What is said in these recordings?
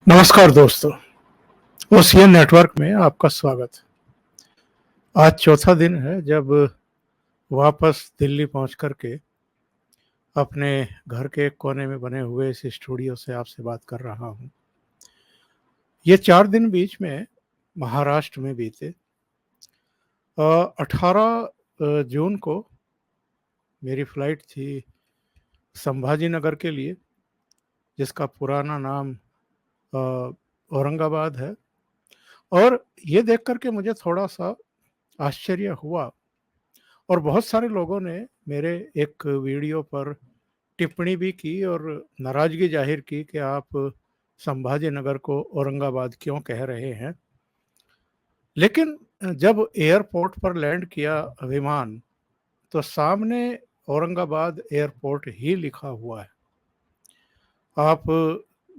नमस्कार दोस्तों, ocean network में आपका स्वागत है। आज चौथा दिन है जब वापस दिल्ली पहुंच कर के अपने घर के एक कोने में बने हुए इस स्टूडियो से आपसे बात कर रहा हूं। ये 4 दिन बीच में महाराष्ट्र में बीते। 18 जून को मेरी फ्लाइट थी संभाजी नगर के लिए, जिसका पुराना नाम औरंगाबाद है। और ये देख कर के मुझे थोड़ा-सा आश्चर्य हुआ और बहुत सारे लोगों ने मेरे एक वीडियो पर टिप्पणी भी की और नाराज़गी ज़ाहिर की कि आप संभाजी नगर को औरंगाबाद क्यों कह रहे हैं। लेकिन जब एयरपोर्ट पर लैंड किया विमान, तो सामने औरंगाबाद एयरपोर्ट ही लिखा हुआ है। आप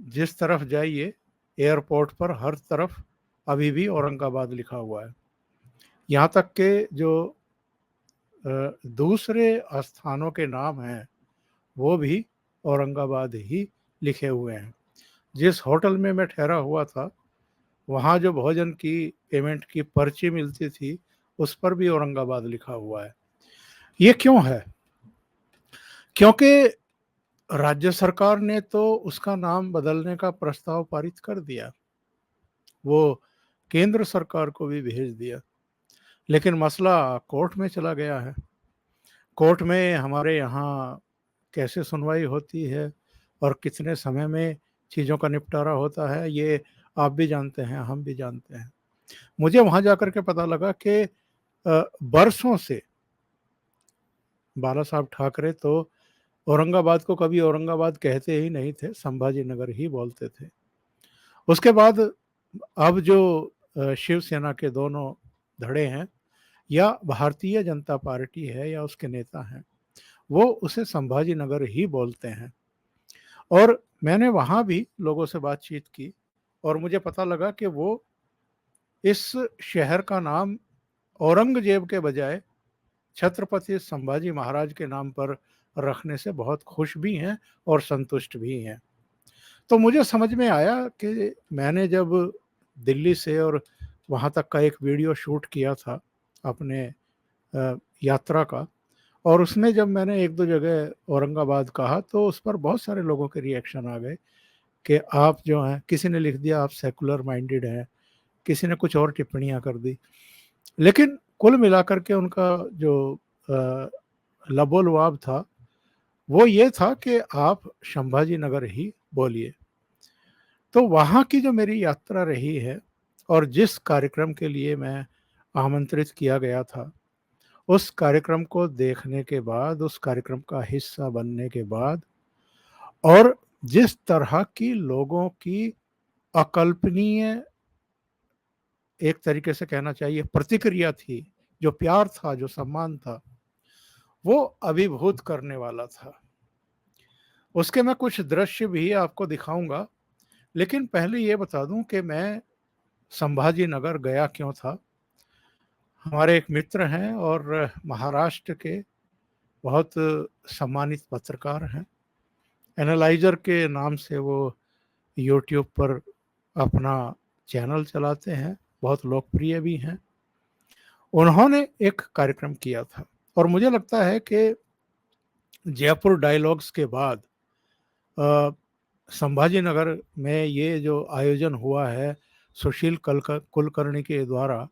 जिस तरफ जाइए एयरपोर्ट पर हर तरफ अभी भी औरंगाबाद लिखा हुआ है। यहाँ तक के जो दूसरे स्थानों के नाम हैं वो भी औरंगाबाद ही लिखे हुए हैं। जिस होटल में मैं ठहरा हुआ था, वहाँ जो भोजन की पेमेंट की पर्ची मिलती थी, उस पर भी औरंगाबाद लिखा हुआ है। ये क्यों है? क्योंकि राज्य सरकार ने तो उसका नाम बदलने का प्रस्ताव पारित कर दिया, वो केंद्र सरकार को भी भेज दिया, लेकिन मसला कोर्ट में चला गया है। कोर्ट में हमारे यहाँ कैसे सुनवाई होती है और कितने समय में चीज़ों का निपटारा होता है, ये आप भी जानते हैं, हम भी जानते हैं। मुझे वहाँ जाकर के पता लगा कि बरसों से बाला साहब ठाकरे तो औरंगाबाद को कभी औरंगाबाद कहते ही नहीं थे, संभाजी नगर ही बोलते थे। उसके बाद अब जो शिवसेना के दोनों धड़े हैं या भारतीय जनता पार्टी है या उसके नेता हैं, वो उसे संभाजी नगर ही बोलते हैं। और मैंने वहाँ भी लोगों से बातचीत की और मुझे पता लगा कि वो इस शहर का नाम औरंगजेब के बजाय छत्रपति संभाजी महाराज के नाम पर रखने से बहुत खुश भी हैं और संतुष्ट भी हैं। तो मुझे समझ में आया कि मैंने जब दिल्ली से और वहाँ तक का एक वीडियो शूट किया था अपने यात्रा का, और उसमें जब मैंने 1-2 जगह औरंगाबाद कहा तो उस पर बहुत सारे लोगों के रिएक्शन आ गए कि आप जो हैं, किसी ने लिख दिया आप सेकुलर माइंडेड हैं, किसी ने कुछ और टिप्पणियाँ कर दी। लेकिन कुल मिलाकर के उनका जो अ, लबो-लुआब था, वो ये था कि आप संभाजी नगर ही बोलिए। तो वहाँ की जो मेरी यात्रा रही है और जिस कार्यक्रम के लिए मैं आमंत्रित किया गया था, उस कार्यक्रम को देखने के बाद, उस कार्यक्रम का हिस्सा बनने के बाद और जिस तरह की लोगों की अकल्पनीय, एक तरीके से कहना चाहिए, प्रतिक्रिया थी, जो प्यार था, जो सम्मान था, वो अभिभूत करने वाला था। उसके मैं कुछ दृश्य भी आपको दिखाऊँगा, लेकिन पहले ये बता दूँ कि मैं संभाजी नगर गया क्यों था। हमारे एक मित्र हैं और महाराष्ट्र के बहुत सम्मानित पत्रकार हैं। एनालाइज़र के नाम से वो यूट्यूब पर अपना चैनल चलाते हैं, बहुत लोकप्रिय भी हैं। उन्होंने एक कार्यक्रम किया था और मुझे लगता है कि जयपुर डायलॉग्स के बाद अ, संभाजी नगर में ये जो आयोजन हुआ है सुशील कुलकर्णी के द्वारा,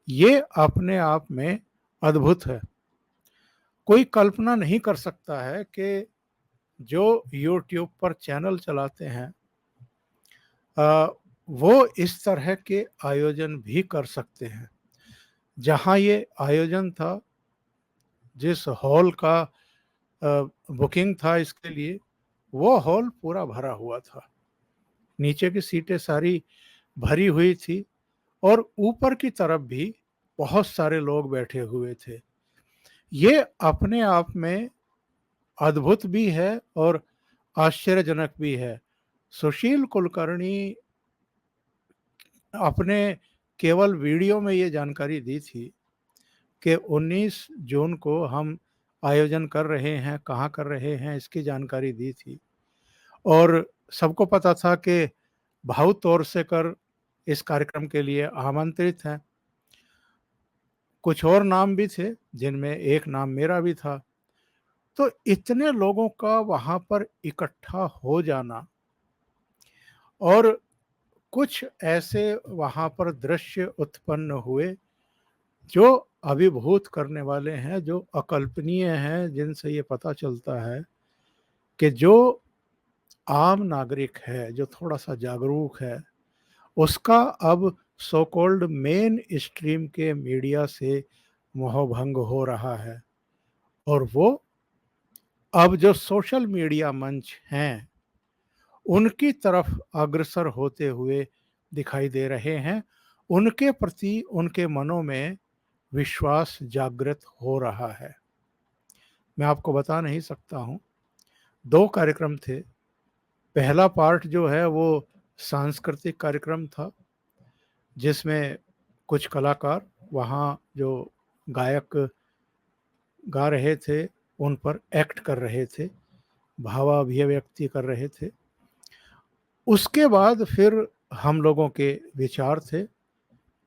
ये अपने आप में अद्भुत है। कोई कल्पना नहीं कर सकता है कि जो यूट्यूब पर चैनल चलाते हैं वो इस तरह के आयोजन भी कर सकते हैं। जहाँ ये आयोजन था, जिस हॉल का बुकिंग था इसके लिए, वो हॉल पूरा भरा हुआ था। नीचे की सीटें सारी भरी हुई थी और ऊपर की तरफ भी बहुत सारे लोग बैठे हुए थे। ये अपने आप में अद्भुत भी है और आश्चर्यजनक भी है। सुशील कुलकर्णी अपने केवल वीडियो में ये जानकारी दी थी कि 19 जून को हम आयोजन कर रहे हैं, कहाँ कर रहे हैं, इसकी जानकारी दी थी। और सबको पता था कि भाऊ तोरसेकर इस कार्यक्रम के लिए आमंत्रित हैं। कुछ और नाम भी थे, जिनमें एक नाम मेरा भी था। तो इतने लोगों का वहाँ पर इकट्ठा हो जाना और कुछ ऐसे वहाँ पर दृश्य उत्पन्न हुए जो अभिभूत करने वाले हैं, जो अकल्पनीय हैं, जिनसे ये पता चलता है कि जो आम नागरिक है, जो थोड़ा-सा जागरूक है, उसका अब सो कॉल्ड मेन स्ट्रीम के मीडिया से मोहभंग हो रहा है। और वो अब जो सोशल मीडिया मंच हैं, उनकी तरफ अग्रसर होते हुए दिखाई दे रहे हैं। उनके प्रति उनके मनों में विश्वास जागृत हो रहा है। मैं आपको बता नहीं सकता हूँ, 2 कार्यक्रम थे। पहला पार्ट जो है वो सांस्कृतिक कार्यक्रम था, जिसमें कुछ कलाकार वहाँ जो गायक गा रहे थे, उन पर एक्ट कर रहे थे, भावाभिव्यक्ति कर रहे थे। उसके बाद फिर हम लोगों के विचार थे,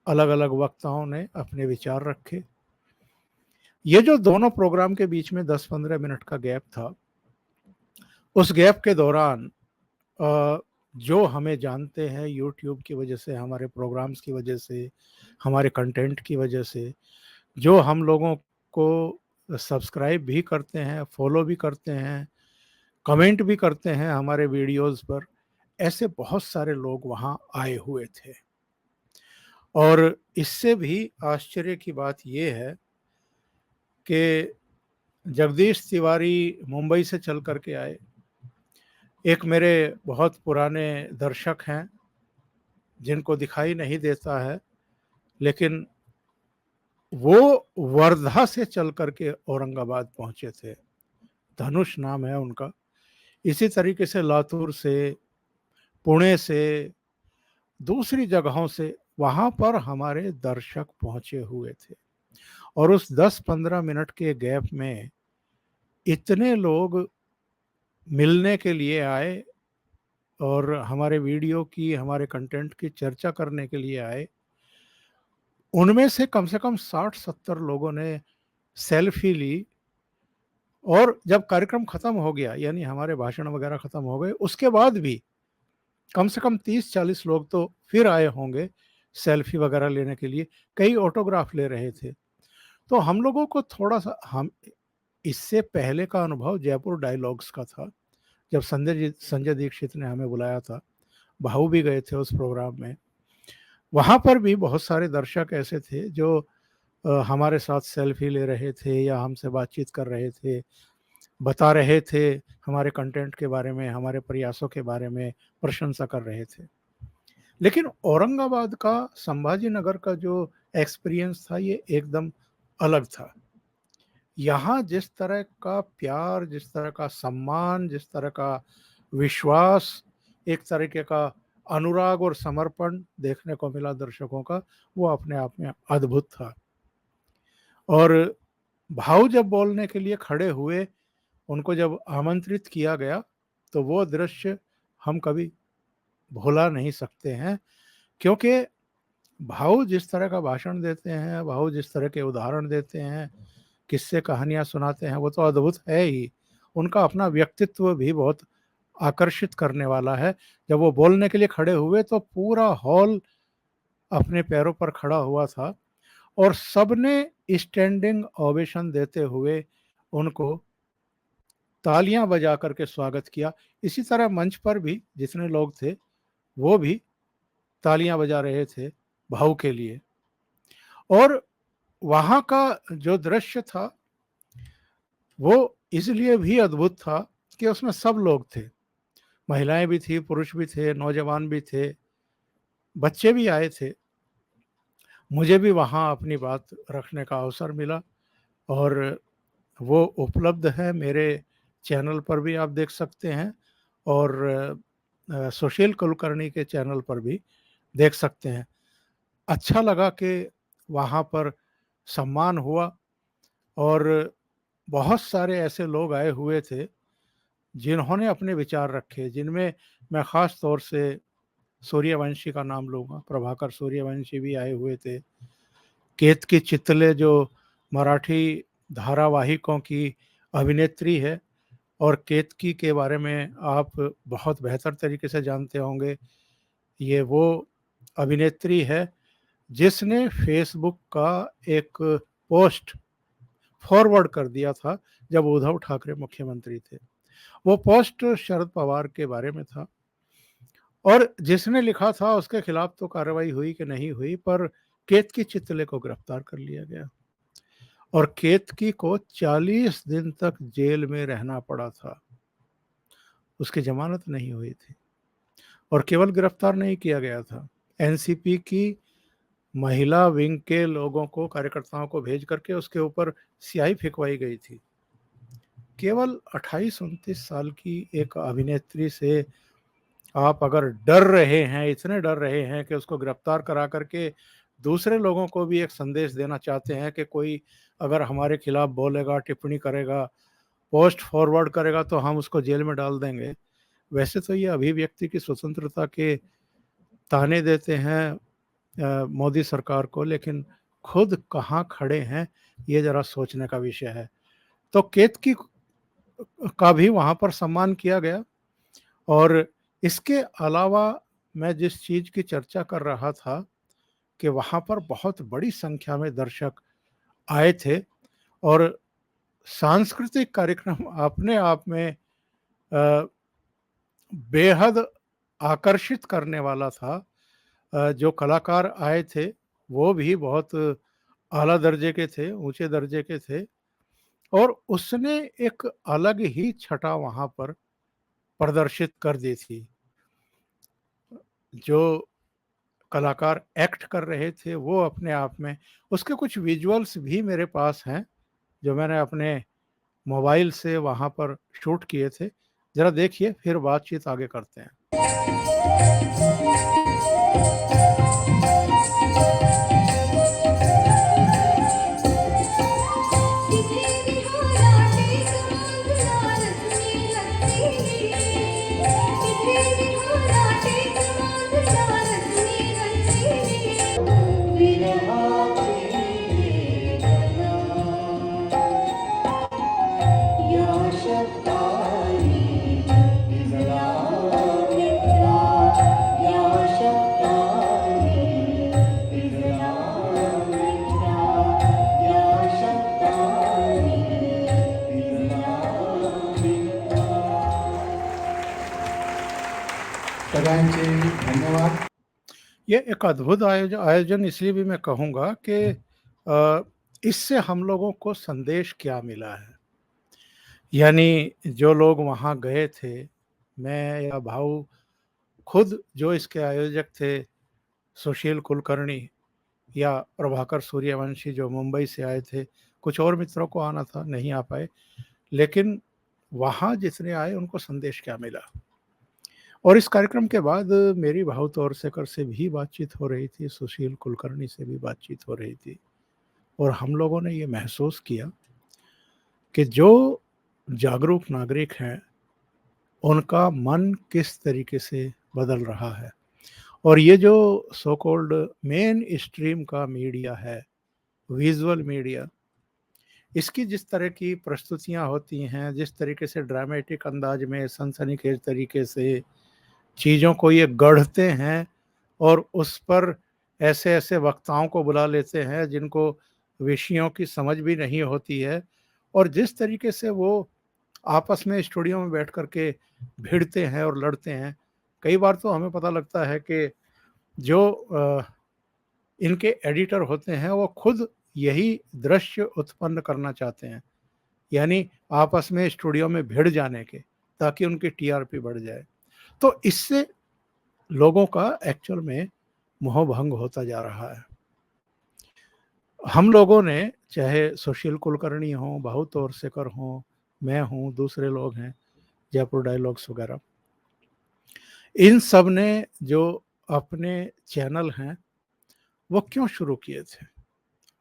अलग-अलग वक्ताओं ने अपने विचार रखे। ये जो दोनों प्रोग्राम के बीच में 10-15 मिनट का गैप था, उस गैप के दौरान जो हमें जानते हैं यूट्यूब की वजह से, हमारे प्रोग्राम्स की वजह से, हमारे कंटेंट की वजह से, जो हम लोगों को सब्सक्राइब भी करते हैं, फॉलो भी करते हैं, कमेंट भी करते हैं हमारे वीडियोज़ पर, ऐसे बहुत सारे लोग वहाँ आए हुए थे। और इससे भी आश्चर्य की बात ये है कि जगदीश तिवारी मुंबई से चल कर के आए। एक मेरे बहुत पुराने दर्शक हैं, जिनको दिखाई नहीं देता है, लेकिन वो वर्धा से चल कर के औरंगाबाद पहुँचे थे। धनुष नाम है उनका। इसी तरीके से लातूर से, पुणे से, दूसरी जगहों से वहाँ पर हमारे दर्शक पहुँचे हुए थे। और उस 10-15 मिनट के गैप में इतने लोग मिलने के लिए आए और हमारे वीडियो की, हमारे कंटेंट की चर्चा करने के लिए आए। उनमें से कम 60-70 लोगों ने सेल्फी ली। और जब कार्यक्रम खत्म हो गया, यानी हमारे भाषण वगैरह खत्म हो गए, उसके बाद भी कम से कम 30-40 लोग तो फिर आए होंगे सेल्फी वगैरह लेने के लिए। कई ऑटोग्राफ ले रहे थे। तो हम लोगों को थोड़ा-सा, हम इससे पहले का अनुभव जयपुर डायलॉग्स का था, जब संजय दीक्षित ने हमें बुलाया था। भाऊ भी गए थे उस प्रोग्राम में। वहाँ पर भी बहुत सारे दर्शक ऐसे थे जो हमारे साथ सेल्फी ले रहे थे या हमसे बातचीत कर रहे थे, बता रहे थे हमारे कंटेंट के बारे में, हमारे प्रयासों के बारे में, प्रशंसा कर रहे थे। लेकिन औरंगाबाद का, संभाजी नगर का जो एक्सपीरियंस था, ये एकदम अलग था। यहाँ जिस तरह का प्यार, जिस तरह का सम्मान, जिस तरह का विश्वास, एक तरीके का अनुराग और समर्पण देखने को मिला दर्शकों का, वो अपने आप में अद्भुत था। और भाऊ जब बोलने के लिए खड़े हुए, उनको जब आमंत्रित किया गया, तो वो दृश्य हम कभी भुला नहीं सकते हैं। क्योंकि भाऊ जिस तरह का भाषण देते हैं, भाऊ जिस तरह के उदाहरण देते हैं, किस्से कहानियाँ सुनाते हैं, वो तो अद्भुत है ही। उनका अपना व्यक्तित्व भी बहुत आकर्षित करने वाला है। जब वो बोलने के लिए खड़े हुए तो पूरा हॉल अपने पैरों पर खड़ा हुआ था और सबने स्टैंडिंग ओवेशन देते हुए उनको तालियां बजा करके स्वागत किया। इसी तरह मंच पर भी जितने लोग थे, वो भी तालियां बजा रहे थे भाऊ के लिए। और वहाँ का जो दृश्य था, वो इसलिए भी अद्भुत था कि उसमें सब लोग थे। महिलाएं भी थी, पुरुष भी थे, नौजवान भी थे, बच्चे भी आए थे। मुझे भी वहाँ अपनी बात रखने का अवसर मिला और वो उपलब्ध है मेरे चैनल पर भी, आप देख सकते हैं। और सुशील कुलकर्णी के चैनल पर भी देख सकते हैं। अच्छा लगा कि वहाँ पर सम्मान हुआ और बहुत सारे ऐसे लोग आए हुए थे जिन्होंने अपने विचार रखे, जिनमें मैं ख़ास तौर से सूर्यवंशी का नाम लूँगा, प्रभाकर सूर्यवंशी भी आए हुए थे। केतकी चितले जो मराठी धारावाहिकों की अभिनेत्री है, और केतकी के बारे में आप बहुत बेहतर तरीके से जानते होंगे। ये वो अभिनेत्री है जिसने फ़ेसबुक का एक पोस्ट फॉरवर्ड कर दिया था जब उद्धव ठाकरे मुख्यमंत्री थे। वो पोस्ट शरद पवार के बारे में था, और जिसने लिखा था उसके खिलाफ तो कार्रवाई हुई कि नहीं हुई, पर केतकी चितले को गिरफ्तार कर लिया गया और केतकी को 40 दिन तक जेल में रहना पड़ा था। उसकी जमानत नहीं हुई थी, और केवल गिरफ्तार नहीं किया गया था, एनसीपी की महिला विंग के लोगों को, कार्यकर्ताओं को भेज करके उसके ऊपर स्याही फेंकवाई गई थी। केवल 28-29 साल की एक अभिनेत्री से आप अगर डर रहे हैं, इतने डर रहे हैं कि उसको गिरफ्तार करा करके दूसरे लोगों को भी एक संदेश देना चाहते हैं कि कोई अगर हमारे खिलाफ बोलेगा, टिप्पणी करेगा, पोस्ट फॉरवर्ड करेगा तो हम उसको जेल में डाल देंगे। वैसे तो ये अभिव्यक्ति की स्वतंत्रता के ताने देते हैं मोदी सरकार को, लेकिन खुद कहाँ खड़े हैं ये जरा सोचने का विषय है। तो केतकी का भी वहाँ पर सम्मान किया गया, और इसके अलावा मैं जिस चीज़ की चर्चा कर रहा था कि वहाँ पर बहुत बड़ी संख्या में दर्शक आए थे, और सांस्कृतिक कार्यक्रम अपने आप में बेहद आकर्षित करने वाला था। जो कलाकार आए थे वो भी बहुत आला दर्जे के थे, ऊंचे दर्जे के थे, और उसने एक अलग ही छटा वहाँ पर प्रदर्शित कर दी थी। जो कलाकार एक्ट कर रहे थे वो अपने आप में, उसके कुछ विजुअल्स भी मेरे पास हैं जो मैंने अपने मोबाइल से वहाँ पर शूट किए थे। ज़रा देखिए, फिर बातचीत आगे करते हैं। सगळ्यांचे धन्यवाद। ये एक अद्भुत आयोजन इसलिए भी मैं कहूँगा कि इससे हम लोगों को संदेश क्या मिला है। यानी जो लोग वहाँ गए थे, मैं या भाऊ खुद जो इसके आयोजक थे, सुशील कुलकर्णी या प्रभाकर सूर्यवंशी जो मुंबई से आए थे, कुछ और मित्रों को आना था, नहीं आ पाए, लेकिन वहाँ जितने आए उनको संदेश क्या मिला। और इस कार्यक्रम के बाद मेरी भाऊ तोरसेकर से भी बातचीत हो रही थी, सुशील कुलकर्णी से भी बातचीत हो रही थी, और हम लोगों ने ये महसूस किया कि जो जागरूक नागरिक हैं उनका मन किस तरीके से बदल रहा है, और ये जो सो कॉल्ड मेन स्ट्रीम का मीडिया है, विजुअल मीडिया, इसकी जिस तरह की प्रस्तुतियाँ होती हैं, जिस तरीके से ड्रामेटिक अंदाज में सनसनीखेज तरीके से चीज़ों को ये गढ़ते हैं, और उस पर ऐसे-ऐसे वक्ताओं को बुला लेते हैं जिनको विषयों की समझ भी नहीं होती है, और जिस तरीके से वो आपस में स्टूडियो में बैठ कर के भिड़ते हैं और लड़ते हैं, कई बार तो हमें पता लगता है कि जो इनके एडिटर होते हैं वो खुद यही दृश्य उत्पन्न करना चाहते हैं, यानी आपस में स्टूडियो में भिड़ जाने के, ताकि उनकी टीआरपी बढ़ जाए। तो इससे लोगों का एक्चुअल में मोहभंग होता जा रहा है। हम लोगों ने, चाहे सुशील कुलकर्णी हों, भाऊ तोरसेकर हों, मैं हूँ, दूसरे लोग हैं, जयपुर डायलॉग्स वगैरह, इन सब ने जो अपने चैनल हैं वो क्यों शुरू किए थे?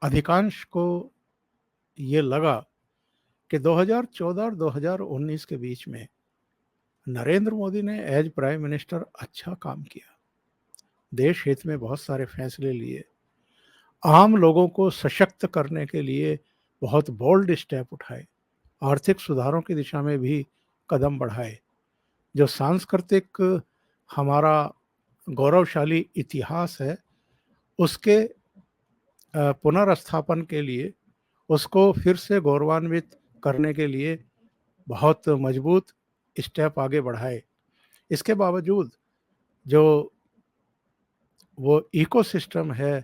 अधिकांश को ये लगा कि 2014 और 2019 के बीच में नरेंद्र मोदी ने एज प्राइम मिनिस्टर अच्छा काम किया, देश हित में बहुत सारे फैसले लिए, आम लोगों को सशक्त करने के लिए बहुत बोल्ड स्टेप उठाए, आर्थिक सुधारों की दिशा में भी कदम बढ़ाए। जो सांस्कृतिक हमारा गौरवशाली इतिहास है, उसके पुनर्स्थापन के लिए, उसको फिर से गौरवान्वित करने के लिए बहुत मजबूत स्टेप आगे बढ़ाए। इसके बावजूद जो वो इकोसिस्टम है,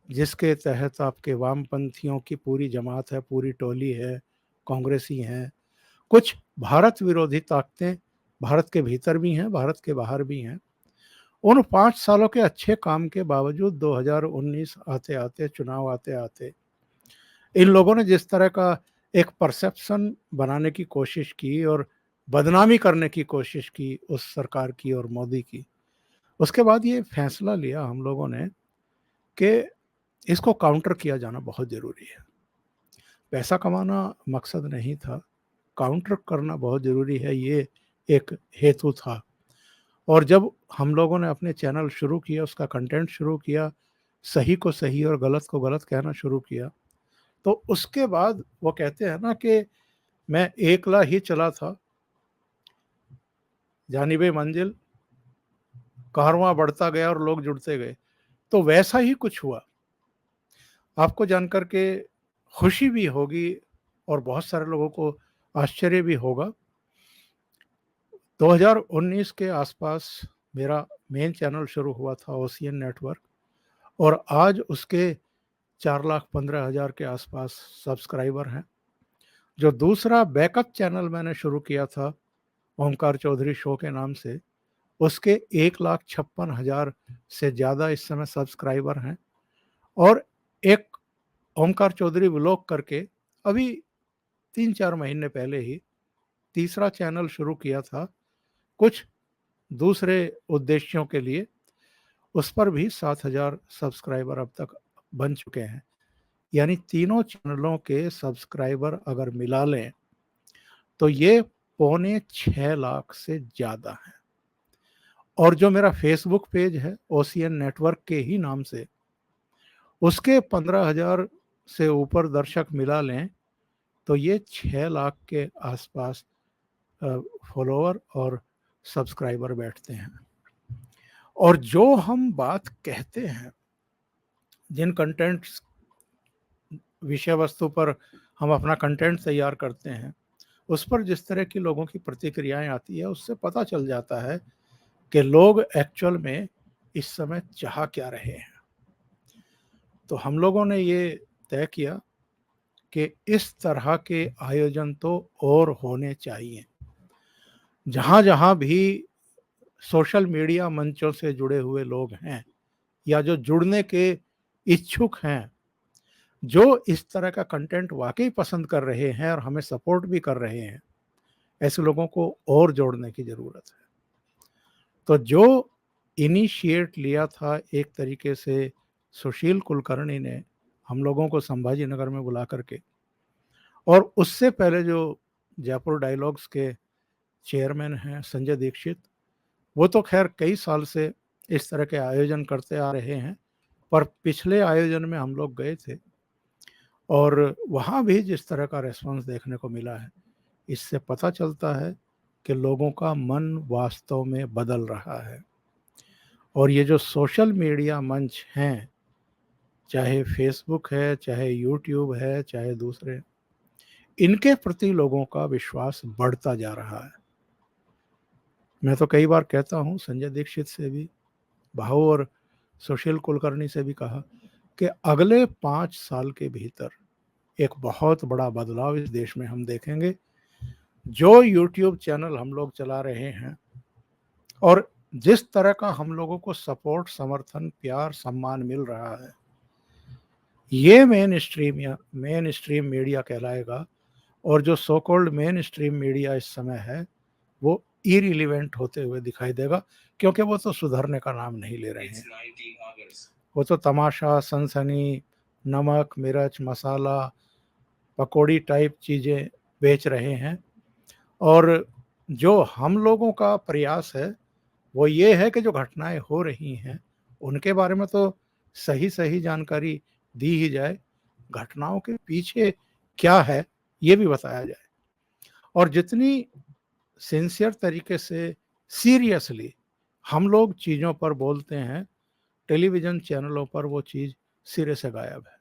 जिसके तहत आपके वामपंथियों की पूरी जमात है, पूरी टोली है, कांग्रेसी हैं, कुछ भारत विरोधी ताकतें भारत के भीतर भी हैं, भारत के बाहर भी हैं। उन 5 सालों के अच्छे काम के बावजूद 2019 आते-आते, चुनाव आते-आते, इन लोगों ने जिस तरह का एक परसेप्शन बनाने की कोशिश की और बदनामी करने की कोशिश की उस सरकार की और मोदी की, उसके बाद ये फैसला लिया हम लोगों ने कि इसको काउंटर किया जाना बहुत ज़रूरी है। पैसा कमाना मकसद नहीं था, काउंटर करना बहुत ज़रूरी है, ये एक हेतु था। और जब हम लोगों ने अपने चैनल शुरू किया, उसका कंटेंट शुरू किया, सही को सही और गलत को गलत कहना शुरू किया, तो उसके बाद वो कहते हैं ना कि मैं एकला ही चला था, जानिबे मंजिल, कारवां बढ़ता गया और लोग जुड़ते गए। तो वैसा ही कुछ हुआ। आपको जानकर के खुशी भी होगी और बहुत सारे लोगों को आश्चर्य भी होगा। 2019 के आसपास मेरा मेन चैनल शुरू हुआ था, ओशियन नेटवर्क, और आज उसके 4,15,000 के आसपास सब्सक्राइबर हैं। जो दूसरा बैकअप चैनल मैंने शुरू किया था, ओमकार चौधरी शो के नाम से, उसके 1,56,000 से ज़्यादा इस समय सब्सक्राइबर हैं। और एक ओमकार चौधरी व्लॉग करके अभी 3-4 महीने पहले ही तीसरा चैनल शुरू किया था, कुछ दूसरे उद्देश्यों के लिए। उस पर भी 7,000 सब्सक्राइबर अब तक बन चुके हैं। यानी तीनों चैनलों के सब्सक्राइबर अगर मिला लें तो ये पौने 6 लाख से ज़्यादा हैं। और जो मेरा फेसबुक पेज है ओशियन नेटवर्क के ही नाम से, उसके 15,000 से ऊपर दर्शक मिला लें तो ये 6 लाख के आसपास फॉलोअर और सब्सक्राइबर बैठते हैं। और जो हम बात कहते हैं, जिन कंटेंट्स विषय वस्तु पर हम अपना कंटेंट तैयार करते हैं, उस पर जिस तरह की लोगों की प्रतिक्रियाएं आती है, उससे पता चल जाता है कि लोग एक्चुअल में इस समय चाह क्या रहे हैं। तो हम लोगों ने ये तय किया कि इस तरह के आयोजन तो और होने चाहिए। जहाँ जहाँ भी सोशल मीडिया मंचों से जुड़े हुए लोग हैं या जो जुड़ने के इच्छुक हैं, जो इस तरह का कंटेंट वाकई पसंद कर रहे हैं और हमें सपोर्ट भी कर रहे हैं, ऐसे लोगों को और जोड़ने की ज़रूरत है। तो जो इनिशिएट लिया था एक तरीके से सुशील कुलकर्णी ने हम लोगों को संभाजी नगर में बुला करके, और उससे पहले जो जयपुर डायलॉग्स के चेयरमैन हैं संजय दीक्षित, वो तो खैर कई साल से इस तरह के आयोजन करते आ रहे हैं। पर पिछले आयोजन में हम लोग गए थे और वहाँ भी जिस तरह का रेस्पॉन्स देखने को मिला है, इससे पता चलता है कि लोगों का मन वास्तव में बदल रहा है। और ये जो सोशल मीडिया मंच हैं, चाहे फेसबुक है, चाहे यूट्यूब है, चाहे दूसरे, इनके प्रति लोगों का विश्वास बढ़ता जा रहा है। मैं तो कई बार कहता हूँ, संजय दीक्षित से भी, भाऊ और सुशील कुलकर्णी से भी कहा कि अगले 5 साल के भीतर एक बहुत बड़ा बदलाव इस देश में हम देखेंगे। जो यूट्यूब चैनल हम लोग चला रहे हैं और जिस तरह का हम लोगों को सपोर्ट, समर्थन, प्यार, सम्मान मिल रहा है, ये मेन स्ट्रीम मीडिया कहलाएगा। और जो so called main stream media इस समय है, वो इरिलीवेंट होते हुए दिखाई देगा, क्योंकि वो तो सुधरने का नाम नहीं ले रहे हैं। वो तो तमाशा, सनसनी, नमक, मिर्च, मसाला, पकौड़ी टाइप चीज़ें बेच रहे हैं। और जो हम लोगों का प्रयास है वो ये है कि जो घटनाएं हो रही हैं उनके बारे में तो सही-सही जानकारी दी ही जाए, घटनाओं के पीछे क्या है, ये भी बताया जाए। और जितनी सिंसियर तरीके से, सीरियसली हम लोग चीज़ों पर बोलते हैं, टेलीविज़न चैनलों पर वो चीज़ सिरे से गायब है।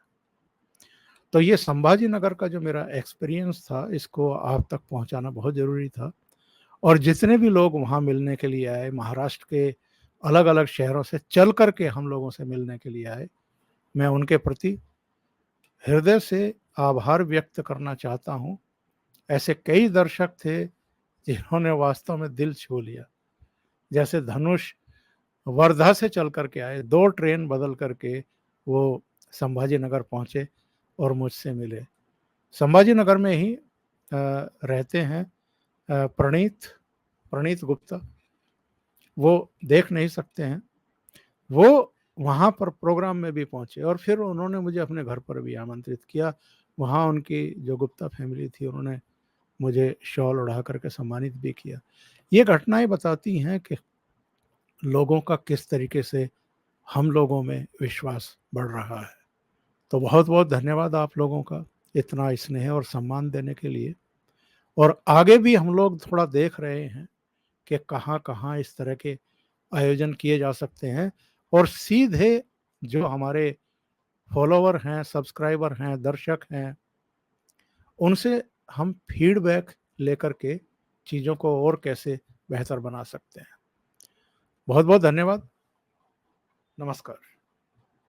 तो ये संभाजी नगर का जो मेरा एक्सपीरियंस था, इसको आप तक पहुँचाना बहुत ज़रूरी था। और जितने भी लोग वहाँ मिलने के लिए आए, महाराष्ट्र के अलग-अलग शहरों से चल कर के हम लोगों से मिलने के लिए आए, मैं उनके प्रति हृदय से आभार व्यक्त करना चाहता हूँ। ऐसे कई दर्शक थे, जिन्होंने वास्तव में दिल छू लिया। जैसे धनुष वर्धा से चल कर के आए, 2 ट्रेन बदल कर के वो संभाजी नगर पहुँचे और मुझसे मिले। संभाजी नगर में ही रहते हैं प्रणीत प्रणीत गुप्ता, वो देख नहीं सकते हैं। वो वहाँ पर प्रोग्राम में भी पहुँचे और फिर उन्होंने मुझे अपने घर पर भी आमंत्रित किया। वहाँ उनकी जो गुप्ता फैमिली थी, उन्होंने मुझे शॉल ओढ़ा कर के सम्मानित भी किया। ये घटनाएँ बताती हैं कि लोगों का किस तरीके से हम लोगों में विश्वास बढ़ रहा है। तो बहुत-बहुत धन्यवाद आप लोगों का, इतना स्नेह और सम्मान देने के लिए। और आगे भी हम लोग थोड़ा देख रहे हैं कि कहाँ-कहाँ इस तरह के आयोजन किए जा सकते हैं और सीधे जो हमारे फॉलोवर हैं, सब्सक्राइबर हैं, दर्शक हैं, उनसे हम फीडबैक लेकर के चीज़ों को और कैसे बेहतर बना सकते हैं। बहुत-बहुत धन्यवाद। नमस्कार।